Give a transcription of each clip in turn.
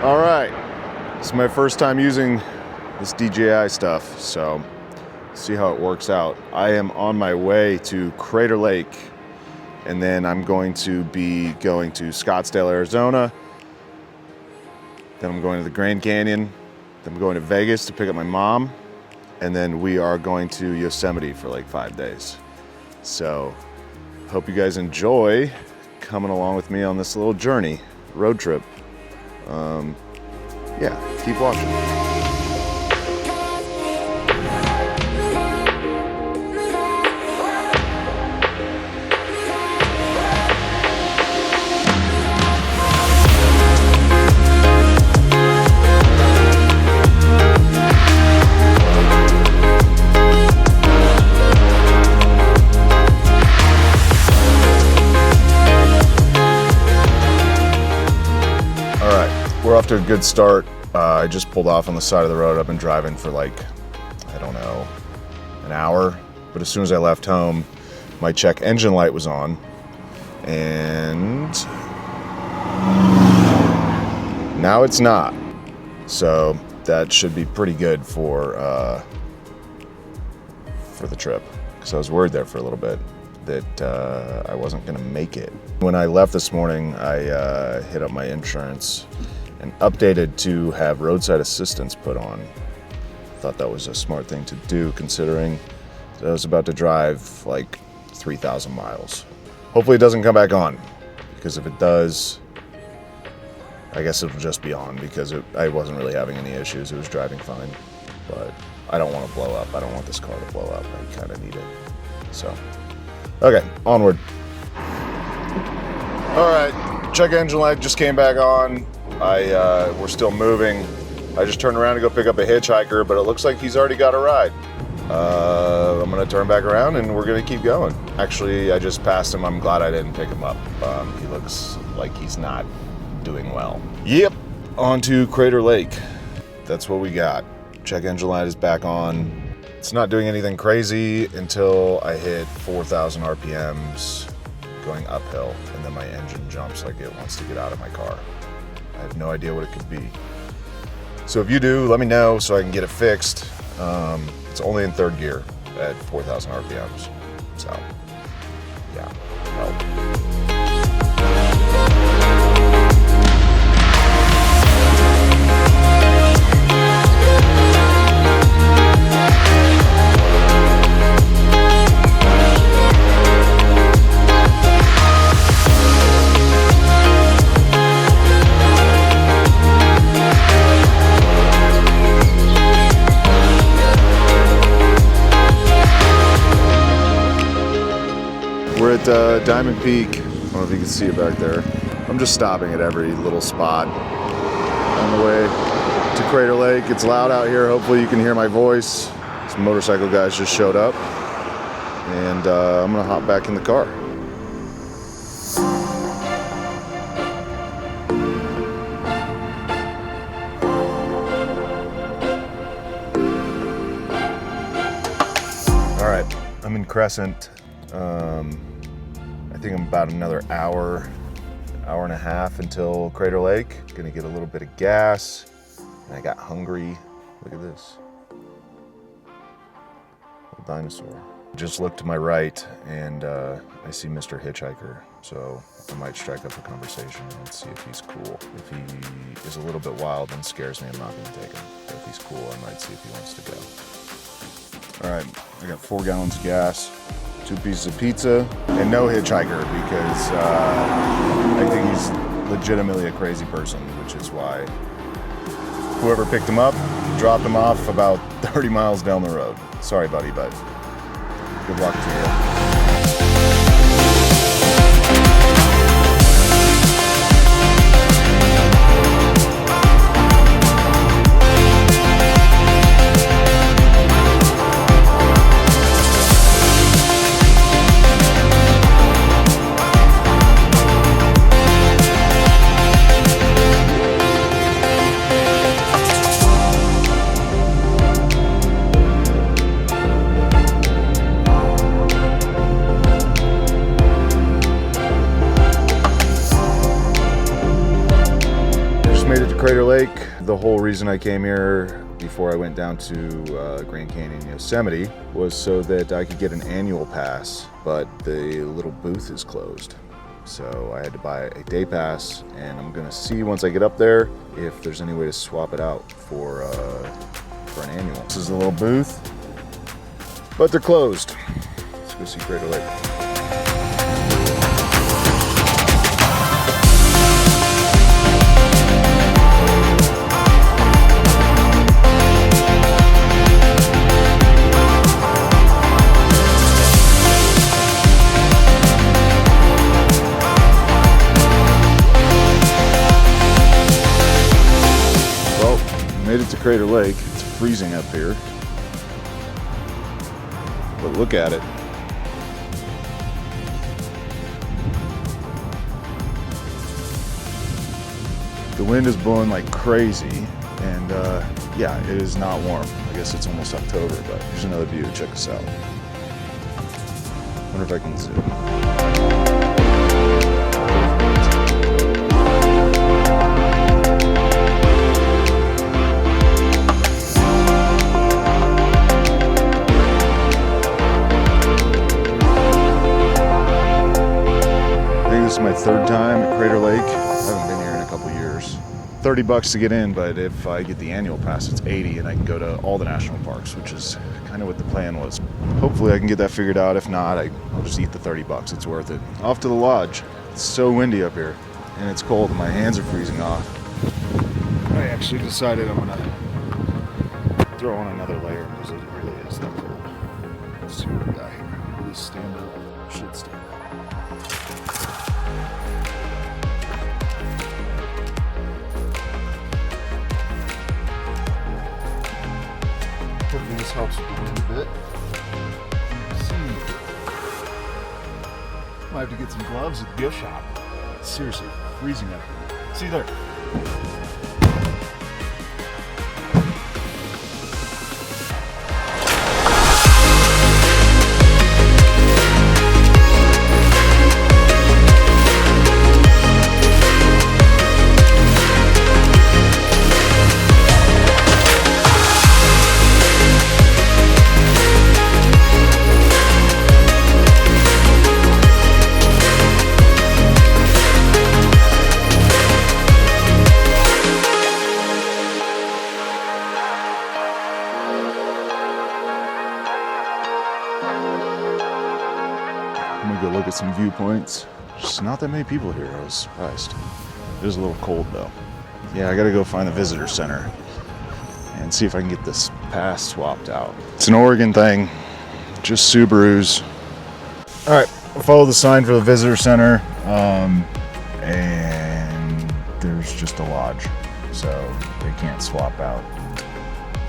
All right, this is my first time using this DJI stuff, so see how it works out. I am on my way to Crater Lake, and then I'm going to be going to Scottsdale, Arizona. Then I'm going to the Grand Canyon. Then I'm going to Vegas to pick up my mom, and then we are going to Yosemite for like 5 days. So hope you guys enjoy coming along with me on this little journey, road trip. Yeah, keep watching. We're off to a good start. I just pulled off on the side of the road. I've been driving for like, I don't know, an hour. But as soon as I left home, my check engine light was on. And now it's not. So that should be pretty good for the trip. Because I was worried there for a little bit that I wasn't going to make it. When I left this morning, I hit up my insurance and updated to have roadside assistance put on. Thought that was a smart thing to do considering that I was about to drive like 3,000 miles. Hopefully it doesn't come back on, because if it does, I guess it'll just be on because I wasn't really having any issues. It was driving fine, but I don't want to blow up. I don't want this car to blow up. I kind of need it. So, okay, onward. All right, check engine light just came back on. We're still moving. I just turned around to go pick up a hitchhiker, but it looks like he's already got a ride. I'm gonna turn back around and we're gonna keep going. Actually, I just passed him. I'm glad I didn't pick him up. He looks like he's not doing well. Yep, on to Crater Lake. That's what we got. Check engine light is back on. It's not doing anything crazy until I hit 4,000 RPMs going uphill, and then my engine jumps like it wants to get out of my car. I have no idea what it could be. So if you do, let me know so I can get it fixed. It's only in third gear at 4,000 RPMs. So, yeah, help. We're at Diamond Peak. I don't know if you can see it back there. I'm just stopping at every little spot on the way to Crater Lake. It's loud out here. Hopefully you can hear my voice. Some motorcycle guys just showed up, and I'm gonna hop back in the car. All right, I'm in Crescent. I think I'm about another hour and a half until Crater Lake. Gonna get a little bit of gas, and I got hungry. Look at this, little dinosaur. Just looked to my right, and I see Mr. Hitchhiker, so I might strike up a conversation and see if he's cool. If he is a little bit wild and scares me, I'm not gonna take him. But if he's cool, I might see if he wants to go. All right, I got 4 gallons of gas, 2 pieces of pizza, and no hitchhiker because I think he's legitimately a crazy person, which is why whoever picked him up dropped him off about 30 miles down the road. Sorry, buddy, but good luck to you. to Crater Lake. The whole reason I came here before I went down to Grand Canyon, Yosemite, was so that I could get an annual pass, but the little booth is closed. So I had to buy a day pass, and I'm gonna see once I get up there if there's any way to swap it out for an annual. This is a little booth, but they're closed. Let's go see Crater Lake. Made it to Crater Lake. It's freezing up here, but look at it. The wind is blowing like crazy, and yeah, it is not warm. I guess it's almost October, but here's another view. Check this out. Wonder if I can zoom. This is my third time at Crater Lake. I haven't been here in a couple years. $30 to get in, but if I get the annual pass, it's $80, and I can go to all the national parks, which is kind of what the plan was. Hopefully I can get that figured out. If not, I'll just eat the $30. It's worth it. Off to the lodge. It's so windy up here, and it's cold, and my hands are freezing off. I actually decided I'm gonna throw on another layer because it really is that cold. Let's see what we got here. Will this stand up? Should stand up. Hopefully this helps with the wind a bit. Let's see. Might have to get some gloves at the gift shop. Seriously, freezing up here. See you there. I'm gonna go look at some viewpoints. Just not that many people here. I was surprised. It is a little cold though. Yeah, I gotta go find the visitor center and see if I can get this pass swapped out. It's an Oregon thing, just Subarus. All right, I'll follow the sign for the visitor center, and there's just a lodge, so they can't swap out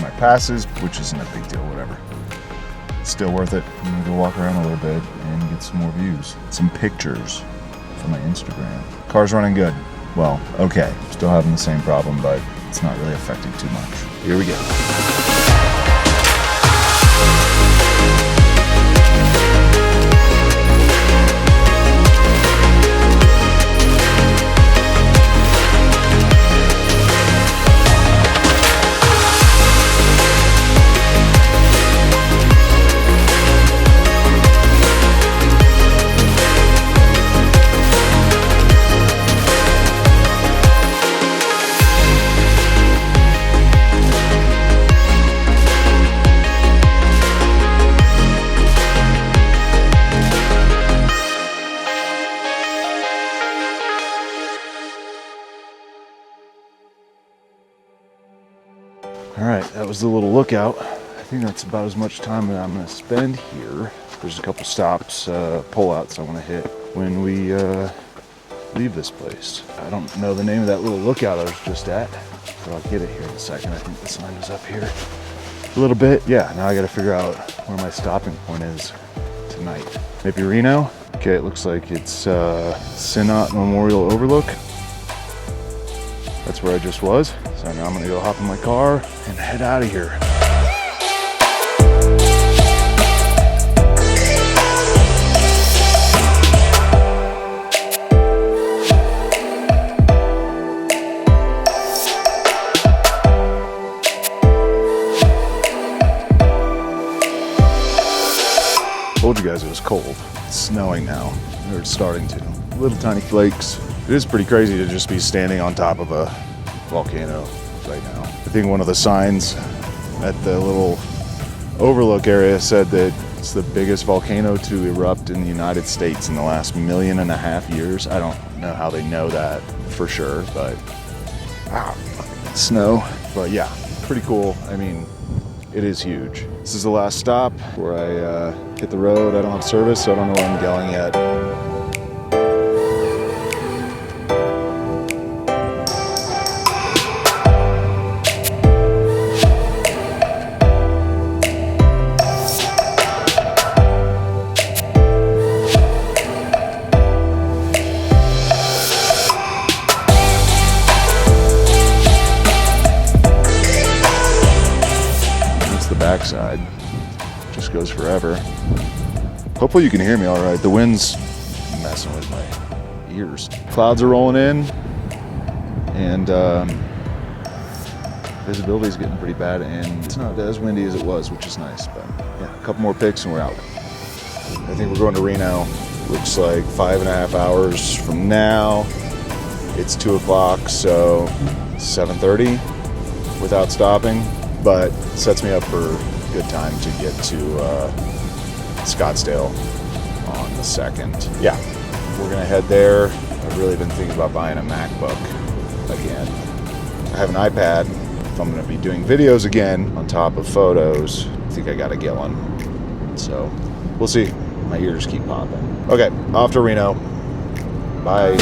my passes, which isn't a big deal, whatever. Still worth it. I'm gonna go walk around a little bit and get some more views, some pictures for my Instagram. Car's running good. Well, okay. Still having the same problem, but it's not really affecting too much. Here we go. All right, that was the little lookout. I think that's about as much time that I'm gonna spend here. There's a couple stops, pullouts I wanna hit when we leave this place. I don't know the name of that little lookout I was just at, but I'll get it here in a second. I think the sign was up here a little bit. Yeah, now I gotta figure out where my stopping point is tonight. Maybe Reno? Okay, it looks like it's Sinot Memorial Overlook. That's where I just was. So now I'm gonna go hop in my car and head out of here. guys it was cold. It's snowing now. Or it's starting to. Little tiny flakes. It is pretty crazy to just be standing on top of a volcano right now. I think one of the signs at the little overlook area said that it's the biggest volcano to erupt in the United States in the last 1.5 million years. I don't know how they know that for sure, but snow. But yeah, pretty cool. I mean, it is huge. This is the last stop where I hit the road. I don't have service, so I don't know where I'm going yet. Backside just goes forever. Hopefully you can hear me all right. The wind's messing with my ears. Clouds are rolling in, and visibility is getting pretty bad, and it's not as windy as it was, which is nice. But yeah, a couple more pics and we're out. I think we're going to Reno. Looks like 5.5 hours from now. It's 2 o'clock, so 7:30 without stopping. But sets me up for a good time to get to Scottsdale on the 2nd. Yeah, we're gonna head there. I've really been thinking about buying a MacBook again. I have an iPad. If I'm gonna be doing videos again on top of photos, I think I gotta get one. So we'll see. My ears keep popping. Okay, off to Reno. Bye.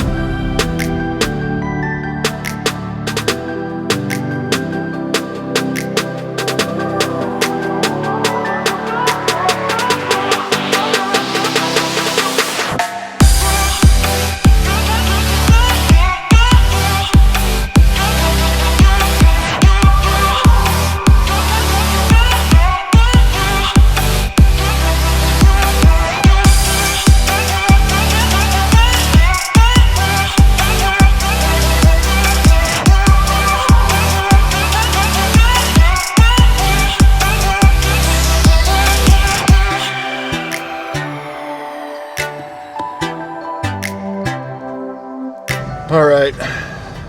All right,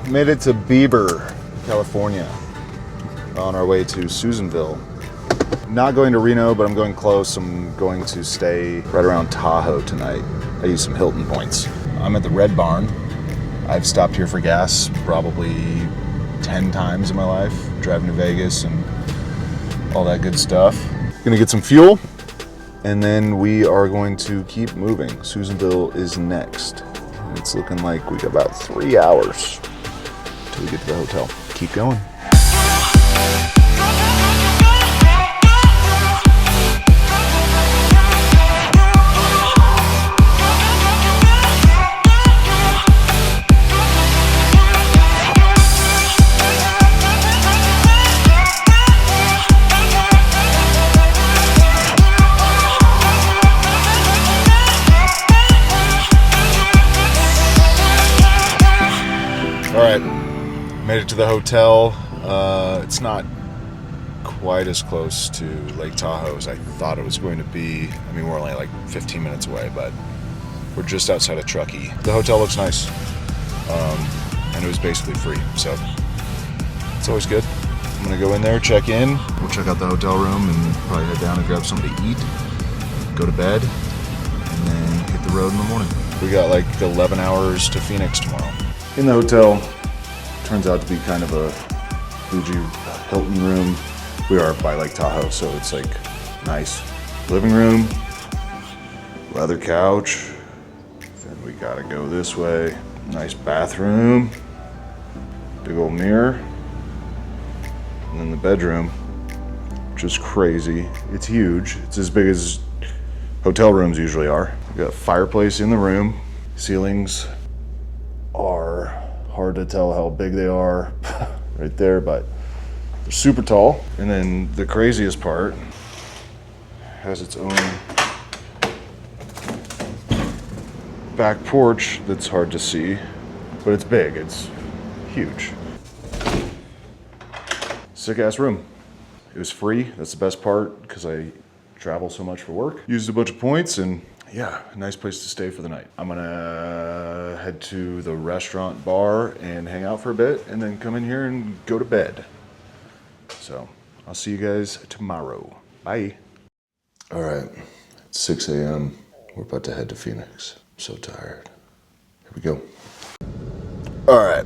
made it to Bieber, California, on our way to Susanville. Not going to Reno, but I'm going close. I'm going to stay right around Tahoe tonight. I use some Hilton points. I'm at the Red Barn. I've stopped here for gas probably 10 times in my life, driving to Vegas and all that good stuff. Gonna get some fuel, and then we are going to keep moving. Susanville is next. It's looking like we got about 3 hours till we get to the hotel. Keep going. All right, made it to the hotel. It's not quite as close to Lake Tahoe as I thought it was going to be. I mean, we're only like 15 minutes away, but we're just outside of Truckee. The hotel looks nice, and it was basically free, so it's always good. I'm gonna go in there, check in. We'll check out the hotel room and probably head down and grab something to eat, go to bed, and then hit the road in the morning. We got like 11 hours to Phoenix tomorrow. In the hotel, turns out to be kind of a bougie Hilton room. We are by Lake Tahoe, so it's like nice living room, leather couch. Then we gotta go this way. Nice bathroom, big old mirror, and then the bedroom, which is crazy. It's huge. It's as big as hotel rooms usually are. We got a fireplace in the room. Ceilings are hard to tell how big they are right there, but they're super tall. And then the craziest part has its own back porch that's hard to see, but it's big, it's huge. Sick ass room. It was free, that's the best part, because I travel so much for work. Used a bunch of points, and yeah, a nice place to stay for the night. I'm gonna head to the restaurant bar and hang out for a bit, and then come in here and go to bed. So I'll see you guys tomorrow. Bye. All right, it's 6 a.m. We're about to head to Phoenix. I'm so tired. Here we go. All right,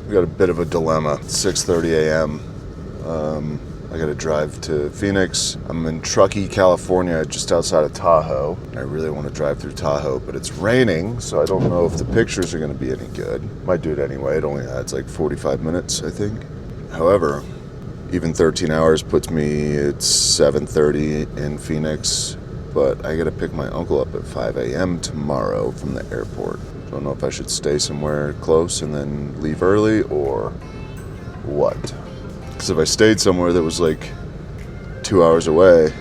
we got a bit of a dilemma. It's 6:30 a.m. I gotta drive to Phoenix. I'm in Truckee, California, just outside of Tahoe. I really want to drive through Tahoe, but it's raining, so I don't know if the pictures are gonna be any good. Might do it anyway. It only adds like 45 minutes, I think. However, even 13 hours puts me at 7:30 in Phoenix, but I gotta pick my uncle up at 5 a.m. tomorrow from the airport. I don't know if I should stay somewhere close and then leave early or what. Because if I stayed somewhere that was like 2 hours away,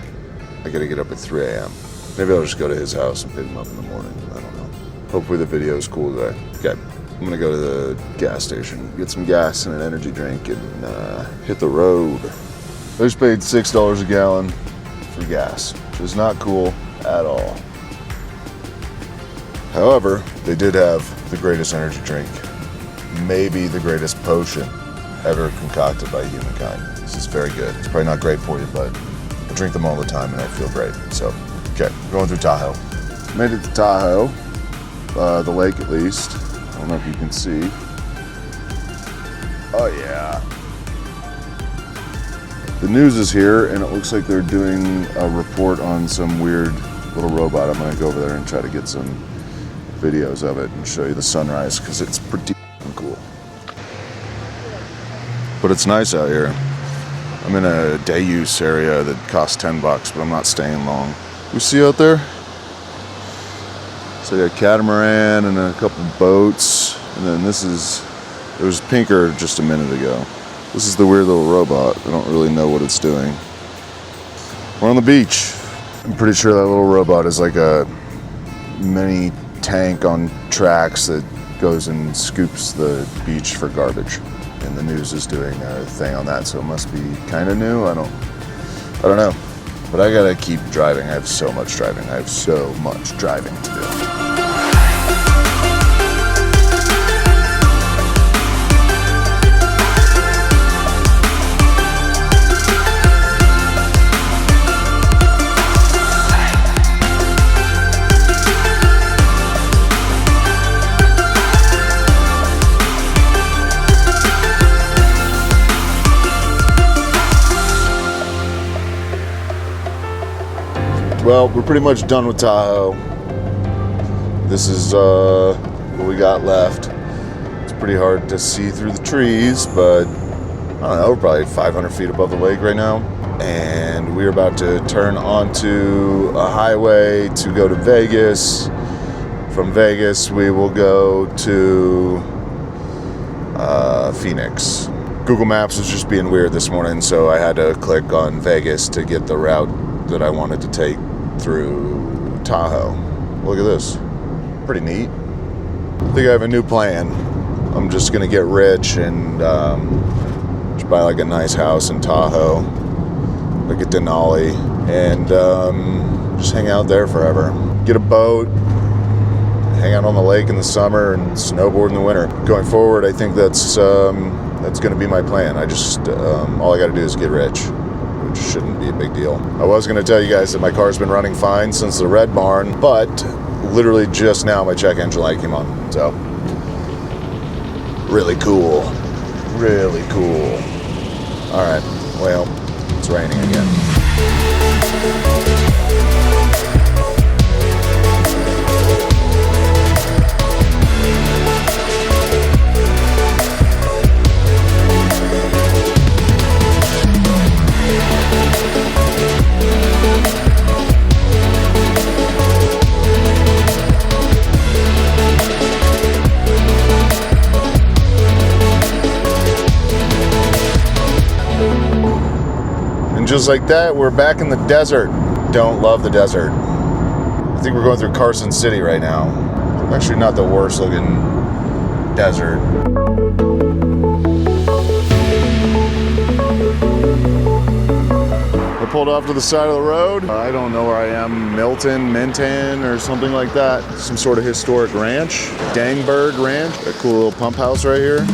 I gotta get up at 3 a.m. Maybe I'll just go to his house and pick him up in the morning. I don't know. Hopefully the video is cool today. Okay, I'm gonna go to the gas station, get some gas and an energy drink, and hit the road. I just paid $6 a gallon for gas, which is not cool at all. However, they did have the greatest energy drink, maybe the greatest potion ever concocted by humankind. This is very good. It's probably not great for you, but I drink them all the time and I feel great. So, okay, going through Tahoe. Made it to Tahoe, the lake at least. I don't know if you can see. Oh yeah. The news is here and it looks like they're doing a report on some weird little robot. I'm gonna go over there and try to get some videos of it and show you the sunrise because it's pretty cool. But it's nice out here. I'm in a day use area that costs $10, but I'm not staying long. We see out there? So a catamaran and a couple boats. And then this is, it was pinker just a minute ago. This is the weird little robot. I don't really know what it's doing. We're on the beach. I'm pretty sure that little robot is like a mini tank on tracks that goes and scoops the beach for garbage. And the news is doing a thing on that, so it must be kind of new. I don't know. But I gotta keep driving. I have so much driving. I have so much driving to do. Well, we're pretty much done with Tahoe. This is what we got left. It's pretty hard to see through the trees, but I don't know, we're probably 500 feet above the lake right now. And we're about to turn onto a highway to go to Vegas. From Vegas, we will go to Phoenix. Google Maps was just being weird this morning, so I had to click on Vegas to get the route that I wanted to take through Tahoe. Look at this. Pretty neat. I think I have a new plan. I'm just gonna get rich and just buy like a nice house in Tahoe, like a Denali, and just hang out there forever. Get a boat, hang out on the lake in the summer, and snowboard in the winter. Going forward, I think that's gonna be my plan. I just all I gotta do is get rich. Shouldn't be a big deal. I was going to tell you guys that my car's been running fine since the red barn, but literally just now my check engine light came on. So really cool. Really cool. All right. Well, it's raining again. Just like that, we're back in the desert. Don't love the desert. I think we're going through Carson City right now. Actually not the worst looking desert. I pulled pulled off to the side of the road. I don't know where I am, Minton, or something like that. Some sort of historic ranch, Dangberg Ranch. A cool little pump house right here.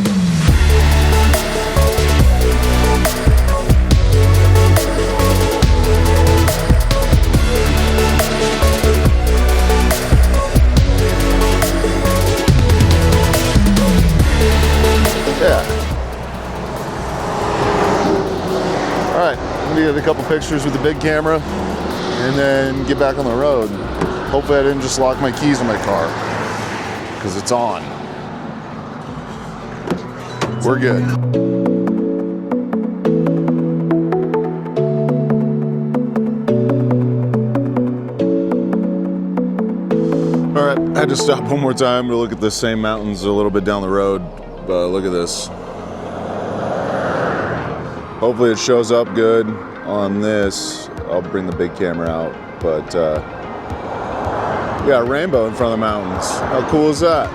Get a couple pictures with the big camera and then get back on the road. Hopefully I didn't just lock my keys in my car because it's on. We're good. All right, I had to stop one more time to look at the same mountains a little bit down the road, but look at this. Hopefully it shows up good on this. I'll bring the big camera out, but yeah, rainbow in front of the mountains. How cool is that?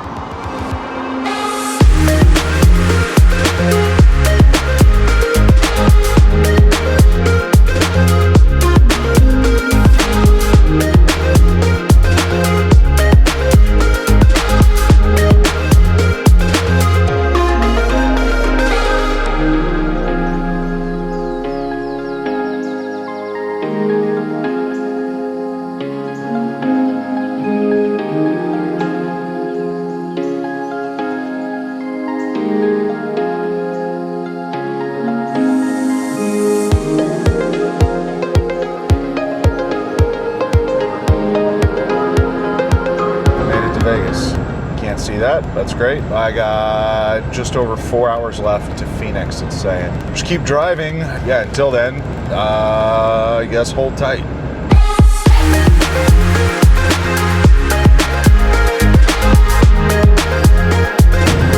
See that? That's great. I got just over 4 hours left to Phoenix, it's saying. Just keep driving. Yeah, until then, I guess hold tight.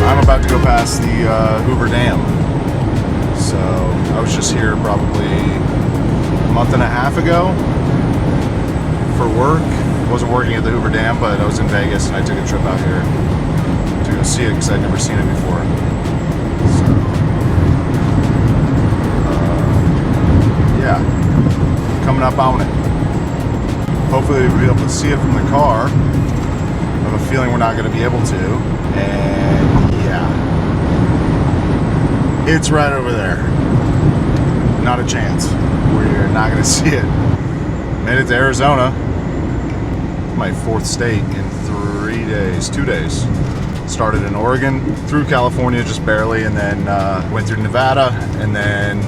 I'm about to go past the Hoover Dam. So I was just here probably a month and a half ago for work. Wasn't working at the Hoover Dam, but I was in Vegas and I took a trip out here to go see it because I'd never seen it before. So, yeah, coming up on it. Hopefully we'll be able to see it from the car. I have a feeling we're not going to be able to. And yeah, it's right over there. Not a chance. We're not going to see it. Made it to Arizona. My fourth state in 2 days. Started in Oregon, through California just barely, and then went through Nevada, and then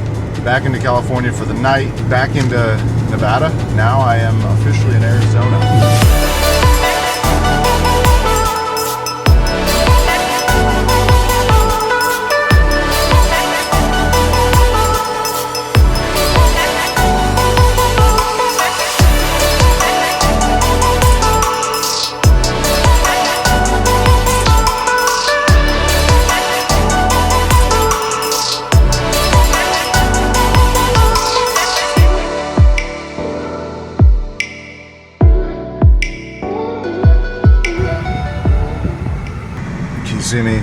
back into California for the night, back into Nevada. Now I am officially in Arizona. See me?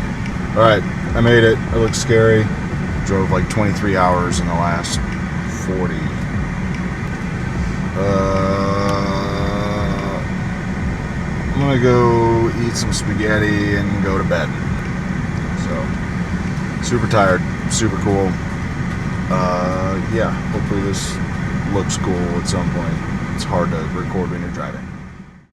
All right, I made it. It looks scary. Drove like 23 hours in the last 40. I'm gonna go eat some spaghetti and go to bed. So, super tired, super cool. Yeah, hopefully this looks cool at some point. It's hard to record when you're driving.